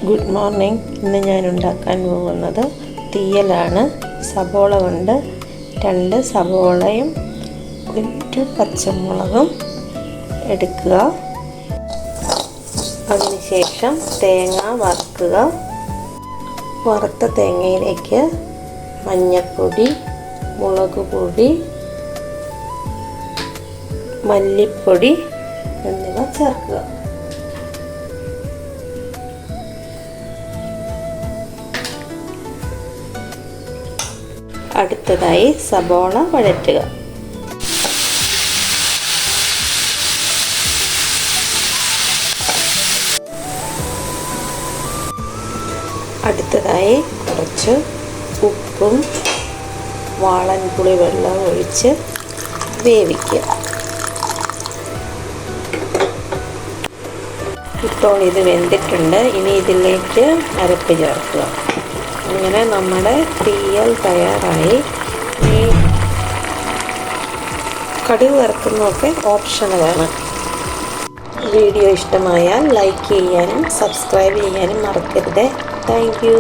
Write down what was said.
Good morning. ഇന്ന് ഞാൻ ഉണ്ടാക്കാൻ പോകുന്നത് തീയലാണ്. സബോള കൊണ്ട് 2 സബോളയും 1 പച്ചമുളകും എടുക്കുക. അതിനുശേഷം തേങ്ങ വറുക്കുക. വറുത്ത തേങ്ങയിലേക്ക് മഞ്ഞൾപ്പൊടി, മുളക് പൊടി, മല്ലിപ്പൊടി എന്നിവ ചേർക്കുക. അടുത്തതായി സബോള വഴറ്റുക. അടുത്തതായി കുറച്ച് ഉപ്പും വാളൻപുളി വെള്ളം ഒഴിച്ച് വേവിക്കുക. ഇപ്പോൾ ഇത് വെന്തിട്ടുണ്ട്. ഇനി ഇതിലേക്ക് അരപ്പ് ചേർക്കുക. അങ്ങനെ നമ്മുടെ തീയൽ തയ്യാറായി. ഈ കടുക് വറുക്കുന്നതൊക്കെ ഓപ്ഷണലാണ്. വീഡിയോ ഇഷ്ടമായാൽ ലൈക്ക് ചെയ്യാനും സബ്സ്ക്രൈബ് ചെയ്യാനും മറക്കരുത്. Thank you.